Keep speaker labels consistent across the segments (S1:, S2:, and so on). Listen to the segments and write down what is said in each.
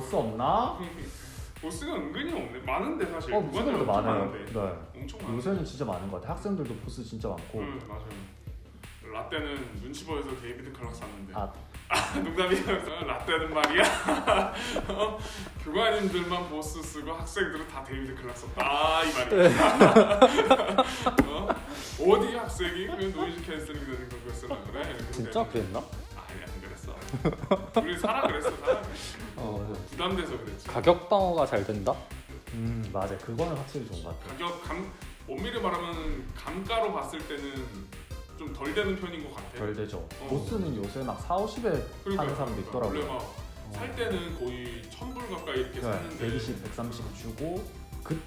S1: 보스 없나?
S2: 보스가 은근히 없네. 많은데 사실.
S1: 지금도 많아요.
S2: 많은데.
S1: 네.
S2: 엄청 많아.
S1: 요새는 진짜 많은 것 같아. 학생들도 보스 진짜 많고.
S2: 맞아요. 라떼는 눈치 보여서 데이비드 클락 샀는데. 농담이야. 라떼는 말이야. 교관님들만 보스 쓰고 학생들은 다 데이비드 클락 썼다. 이 말이야. 어디 학생이 그 노이즈 캔슬링 되는 걸 쓰나 그래?
S1: 진짜 그랬나?
S2: 아니 안 그랬어. 우리 사라 그랬어. 부담돼서 그랬지.
S3: 가격 방어가 잘 된다?
S1: 맞아. 그거는 확실히 좋은 것 같아.
S2: 가격 엄밀히 말하면 감가로 봤을 때는 좀 덜 되는 편인 것 같아.
S1: 덜 되죠. 보스는 요새 막 4,50에 파는 사람도 있더라고요.
S2: 원래 막 살 때는 거의 1,000불 가까이 이렇게 샀는데
S1: 120, 130 주고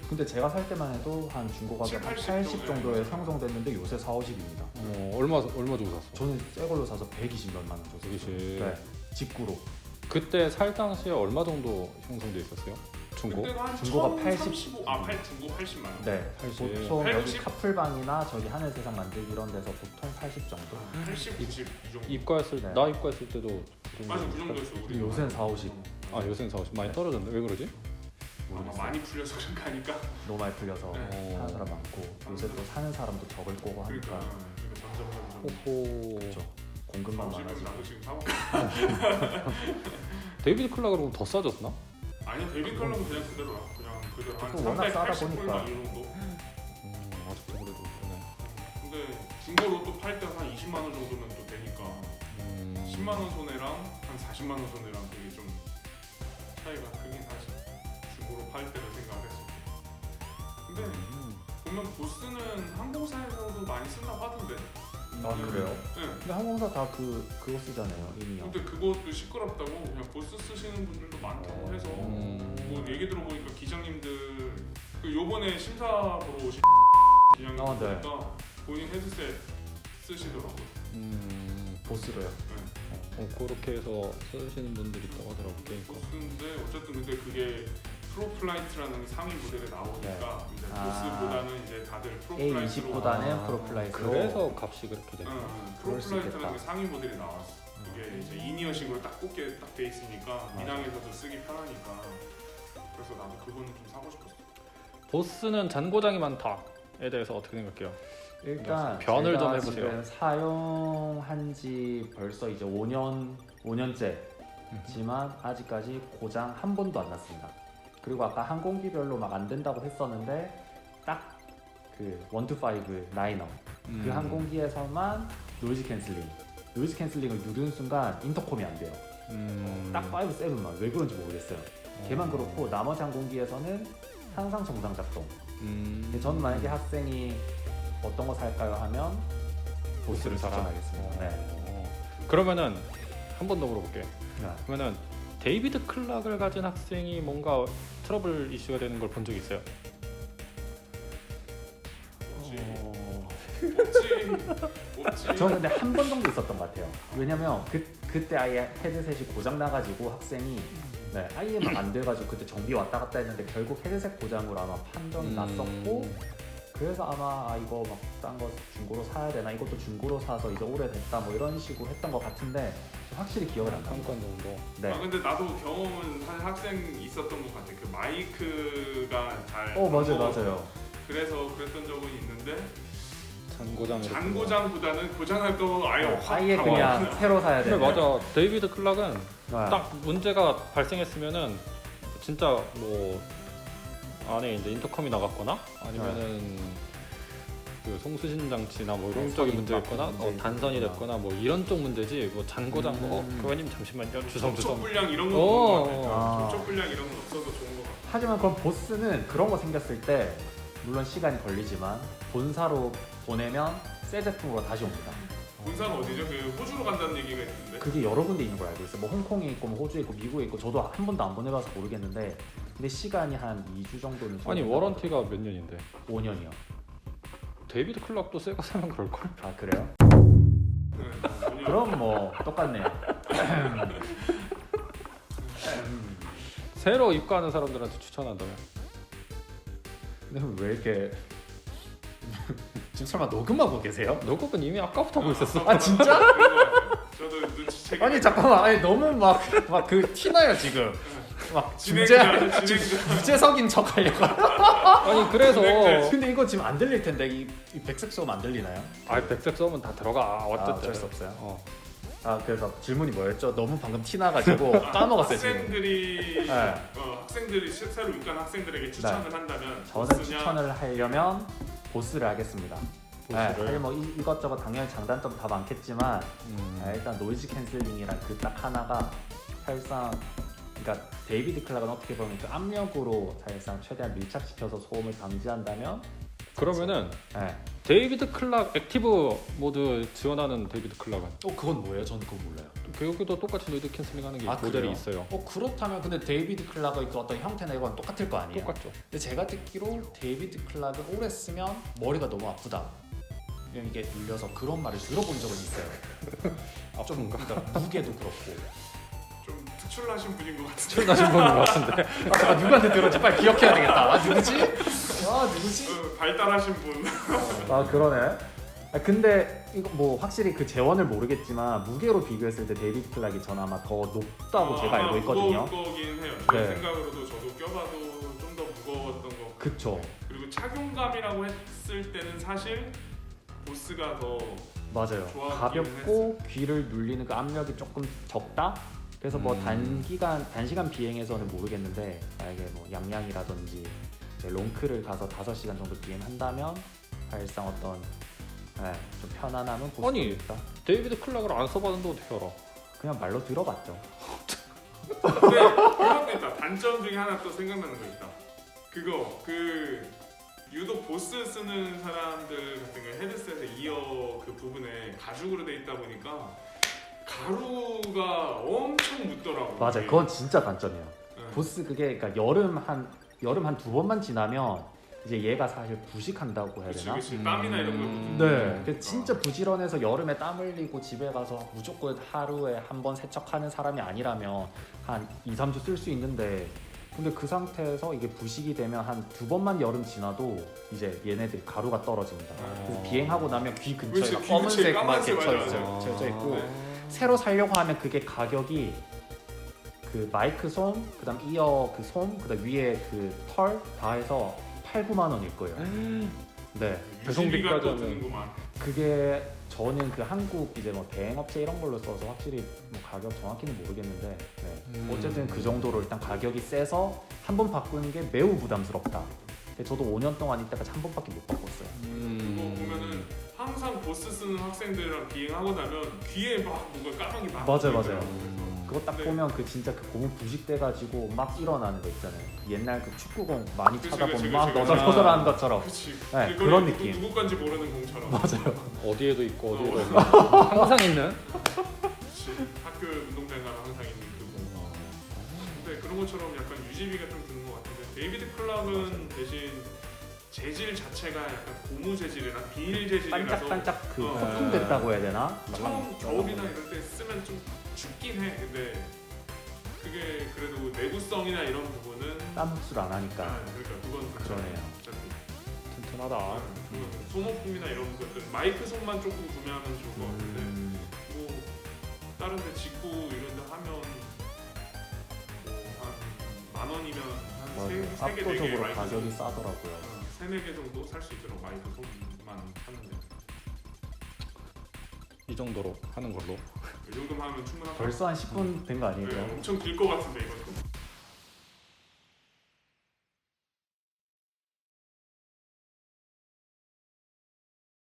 S1: 근데 제가 살 때만 해도 한 중고 가격
S2: 80
S1: 80 정도에 형성됐는데 요새 4,50입니다.
S3: 얼마 주고 샀어?
S1: 저는 새 걸로 사서 120몇만 원 줬어요.
S3: 120.
S1: 네, 직구로.
S3: 그때 살 당시에 얼마 정도 형성돼 있었어요? 중고?
S2: 그때가 한
S1: 중고가
S2: 35, 중고 80만 원.
S1: 네,
S3: 80.
S1: 보통 여기
S2: 80?
S1: 카풀방이나 저기 하늘세상 만들기 이런 데서 보통 80 정도.
S2: 80, 90 이 정도.
S3: 입가했을
S1: 네.
S3: 나 입가했을 때도 그
S2: 맞아 그 정도였어.
S1: 근데
S2: 우리
S1: 요새는 4,50
S3: 요새는 40 많이 떨어졌네. 왜 그러지?
S2: 아마 많이 풀려서 그런 거 아닐까?
S1: 너무 많이 풀려서
S2: 네.
S1: 사는 사람 많고 요새 또 사는 사람도 적을 거고
S2: 그러니까
S1: 하니까
S2: 점점
S3: 호호.
S1: 그렇죠. 공급만 많아지고.
S2: 나도 지금 사먹.
S3: 데이비드 클락은 그럼 더 싸졌나?
S2: 아니 데뷔 컬러는 그냥 그대로야. 그대로 한
S1: 또 워낙 싸다
S2: 380불
S1: 보니까.
S2: 이 정도.
S3: 아직도 그래도 그러네.
S2: 근데 중고로 또 팔 때 한 20만 원 정도면 또 되니까 10만 원 손해랑 한 40만 원 손해랑 되게 좀 차이가 크긴 하지. 중고로 팔 때를 생각했을 때. 근데 보면 보스는 항공사에서도 많이 쓴다고 하던데.
S1: 그래요?
S2: 네.
S1: 근데 항공사 다 그거 쓰잖아요, 이미요.
S2: 근데 그것도 시끄럽다고 그냥 보스 쓰시는 분들도 많다고 해서 뭐 얘기 들어보니까 기장님들 그 요번에 심사 보러 오신 기장님
S1: 네.
S2: 보니까 본인 헤드셋 쓰시더라고요.
S1: 보스로요.
S3: 그렇게 해서 쓰시는 분들이 있다고 하더라고 게임과.
S2: 보스인데 어쨌든 근데 그게 프로플라이트라는 상위 모델에 나오니까 이제 보스보다는 이제 다들 프로플라이트로
S1: A20보다는 프로플라이트로.
S3: 그래서 값이 그렇게 되나?
S1: 그럴 수
S2: 프로플라이트라는
S1: 있겠다.
S2: 게 상위 모델이 나왔어. 그게 이제 이니어식으로 딱 꽂게 딱 돼 있으니까 민항에서도 쓰기 편하니까. 그래서 나도 그거는 좀 사고 싶었어.
S3: 보스는 잔고장이 많다에 대해서 어떻게 생각해요?
S1: 일단
S3: 변을
S1: 제가
S3: 좀 해보세요.
S1: 지금 사용한 지 벌써 이제 5년째지만 아직까지 고장 한 번도 안 났습니다. 그리고 아까 항공기별로 막 안 된다고 했었는데 딱 그 125 라이너 그 항공기에서만 노이즈 캔슬링을 누른 순간 인터콤이 안 돼요. 딱 5, 7만 왜 그런지 모르겠어요. 걔만 그렇고 나머지 항공기에서는 항상 정상 작동. 근데 저는 만약에 학생이 어떤 거 살까요 하면 보스를 추천하겠습니다. 네.
S3: 그러면은 한 번 더 물어볼게.
S1: 네.
S3: 그러면은 데이비드 클락을 가진 학생이 뭔가 트러블 이슈가 되는 걸 본 적 있어요?
S2: 없지.
S1: 저는 근데 한 번 정도 있었던 것 같아요. 왜냐면 그때 아예 헤드셋이 고장 나가지고 학생이 아예 막 안 돼가지고 그때 정비 왔다 갔다 했는데 결국 헤드셋 고장으로 아마 판정이 났었고 그래서 아마 이거 막 딴 거 중고로 사야 되나 이것도 중고로 사서 이제 오래됐다 뭐 이런 식으로 했던 것 같은데 확실히 기억을 안 나요.
S3: 잠깐 정도.
S1: 네.
S2: 근데 나도 경험은 사실 학생 있었던 것 같아. 그 마이크가 잘.
S1: 맞아요.
S2: 그래서 그랬던 적은 있는데
S3: 잔고장보다는
S2: 고장할 거 아예
S1: 아예 그냥 새로 사야
S3: 근데
S1: 되는.
S3: 맞아. 데이비드 클락은 딱 문제가 발생했으면은 진짜 뭐 안에 이제 인터컴이 나갔거나 아니면은 그 송수신 장치나 뭐 이런 쪽이 문제였거나 단선이 됐거나 뭐 이런 쪽 문제지 뭐 잔고장 교관님 잠시만요 주섬주섬
S2: 접촉불량 이런 건 없는 것 같아.
S1: 아.
S2: 접촉불량 이런 건 없어서 좋은 것 같아.
S1: 하지만 그럼 보스는 그런 거 생겼을 때 물론 시간이 걸리지만 본사로 보내면 새 제품으로 다시 옵니다.
S2: 본사는 어디죠? 그 호주로 간다는 얘기가 있는데.
S1: 그게 여러 군데 있는 걸 알고 있어요. 뭐 홍콩에 있고 뭐 호주에 있고 미국에 있고 저도 한 번도 안 보내봐서 모르겠는데 근데 시간이 한 2주 정도는
S3: 아니 워런티가 몇 년인데
S1: 5년이요.
S3: 데이비드 클락도 새거 사면 그럴걸?
S1: 아 그래요?
S2: 네,
S1: 그럼 뭐 똑같네요.
S3: 새로 입가하는 사람들한테 추천한다면?
S1: 근데 왜 이렇게 지금 설마 녹음하고 계세요?
S3: 녹음은 이미 아까부터 하고 있었어.
S1: 아 진짜?
S2: 저도 눈치채기.
S1: 아니 잠깐만, 아니 너무 막 그 티나요 지금. 막
S2: 진행자.
S1: 주제석인 척 하려고.
S3: 아니 그래서
S1: 근데 이거 지금 안 들릴 텐데 이 백색 소음 안 들리나요?
S3: 백색 써면 다 들어가. 어쨌든
S1: 어쩔 수 없어요.
S3: 어.
S1: 그래서 질문이 뭐였죠? 너무 방금 티나가지고 까먹었어요 지금.
S2: 학생들이
S1: 네.
S2: 학생들이 새로 입간 학생들에게 추천을 한다면
S1: 저는
S2: 보스냐?
S1: 추천을 하려면 보스를 하겠습니다.
S3: 보스를?
S1: 사실 뭐 이것저것 당연히 장단점 다 많겠지만 일단 노이즈 캔슬링이랑 그 딱 하나가 사실상 그러니까 데이비드 클락은 어떻게 보면 그 압력으로 사실상 최대한 밀착시켜서 소음을 방지한다면
S3: 그러면은
S1: 네.
S3: 데이비드 클락 액티브 모드 지원하는 데이비드 클락은
S1: 그건 뭐예요? 저는 그거 몰라요.
S3: 여기도 똑같이 노이즈 캔슬링하는 게 모델이
S1: 그래요?
S3: 있어요.
S1: 그렇다면 근데 데이비드 클락의 그 어떤 형태나 이건 똑같을 거 아니에요?
S3: 똑같죠.
S1: 근데 제가 듣기로 데이비드 클락을 오래 쓰면 머리가 너무 아프다. 그냥 이게 눌려서 그런 말을 들어본 적은 있어요. 좀
S3: 아픈가?
S1: 그러니까 무게도 그렇고.
S2: 좀 특출나신 분인 것 같은데.
S3: 출나신 분인 것 같은데.
S1: 잠깐 누구한테 들었지? 빨리 기억해야 되겠다. 누구지? 누구지?
S2: 발달하신 분.
S1: 그러네. 근데 이거 뭐 확실히 그 재원을 모르겠지만 무게로 비교했을 때 데이비드 클락이 전 아마 더 높다고 제가 알고 있거든요.
S2: 무거울 거긴 해요. 제
S1: 네.
S2: 생각으로도 저도 껴봐도 좀 더 무거웠던 거.
S1: 그쵸.
S2: 그리고 착용감이라고 했을 때는 사실 보스가 더
S1: 맞아요.
S2: 좋아하기는
S1: 가볍고 귀를 눌리는 그 압력이 조금 적다. 그래서 뭐 단시간 비행에서는 모르겠는데 만약에 뭐 양양이라든지 이제 롱크를 가서 5시간 정도 비행한다면 사실상 어떤 좀 편안함은 보수
S3: 아니.
S1: 있다.
S3: 데이비드 클락을 안 써봤는데 어떻게 알아?
S1: 그냥 말로 들어봤죠.
S2: 근데 그것도 있다. 단점 중에 하나 또 생각나는 거 있다. 그 유독 보스 쓰는 사람들 같은 경우 헤드셋의 이어 그 부분에 가죽으로 돼 있다 보니까 가루가 엄청 묻더라고.
S1: 맞아요. 그건 진짜 단점이에요.
S2: 네.
S1: 보스 그게 그러니까 여름 한 2번만 지나면 이제 얘가 사실 부식한다고 해야 되나?
S2: 그치. 땀이나 이런 거
S1: 네,
S2: 묻으니까.
S1: 그 진짜 부지런해서 여름에 땀 흘리고 집에 가서 무조건 하루에 한 번 세척하는 사람이 아니라면 한 2, 3주 쓸 수 있는데 근데 그 상태에서 이게 부식이 되면 한 2번만 여름 지나도 이제 얘네들이 가루가 떨어집니다. 그래서 비행하고 나면 귀 근처에
S2: 그치,
S1: 막
S2: 귀
S1: 검은색 막
S2: 까만색
S1: 이렇게
S2: 맞아요.
S1: 젖어 있고
S2: 네.
S1: 새로 살려고 하면 그게 가격이 그 마이크 솜, 그다음 이어 그 솜, 그다음 위에 그 털 다 해서 8, 9만 원일 거예요. 네.
S2: 유지비가 또
S3: 배송비까지는.
S2: 드는구만.
S1: 그게 저는 그 한국 이제 뭐 대행업체 이런 걸로 써서 확실히 뭐 가격 정확히는 모르겠는데 어쨌든 그 정도로 일단 가격이 세서 한 번 바꾸는 게 매우 부담스럽다. 근데 저도 5년 동안 있다가 한 번밖에 못 바꿨어요.
S2: 그거 보면은 항상 보스 쓰는 학생들이랑 비행하고 나면 귀에 막 뭔가 까마귀 막
S1: 맞아요.
S2: 보이더라고요.
S1: 그거 딱
S2: 네.
S1: 보면 그 진짜 그 고무 부식돼가지고 막 일어나는 거 있잖아요. 그 옛날 그 축구공 많이
S2: 그치,
S1: 찾아보면
S2: 그치,
S1: 막
S2: 그치.
S1: 너덜너덜한 것처럼.
S2: 그치.
S1: 네,
S2: 그걸
S1: 그런 느낌.
S2: 누구 건지 모르는 공처럼.
S1: 맞아요.
S3: 어디에도 있고 어디에도 있고 항상 있는.
S2: 그치. 학교 운동장 가면 항상 있는 그 공. 근데 그런 것처럼 약간 유지비가 좀 드는 것 같은데 데이비드 클락은 대신 재질 자체가 약간 고무 재질이나 비닐 재질이라서
S1: 반짝반짝 그
S2: 어.
S1: 코팅됐다고 해야 되나?
S2: 처음 겨울이나 이럴 때 쓰면 좀 춥긴 해. 근데 그게 그래도 내구성이나 이런 부분은
S1: 땀 흡수를 안 하니까.
S2: 그러니까 그건
S1: 그러네요.
S2: 어차피
S3: 튼튼하다.
S2: 소모품이나 이런 것들 마이크 손만 조금 구매하면 좋을 것 같은데 뭐 다른 데 직구 이런 데 하면 뭐한 10,000원이면 한 세 개, 네 개
S1: 압도적으로
S2: 마이크
S1: 가격이
S2: 손
S1: 싸더라고요.
S2: 3, 4개 정도 살 수 있도록 마이크 손만 하는데
S3: 이 정도로 하는 걸로.
S2: 이 정도만 하면 충분하다.
S1: 벌써 한 10분 된 거
S2: 네,
S1: 아니에요?
S2: 엄청 길 것 같은데 이거는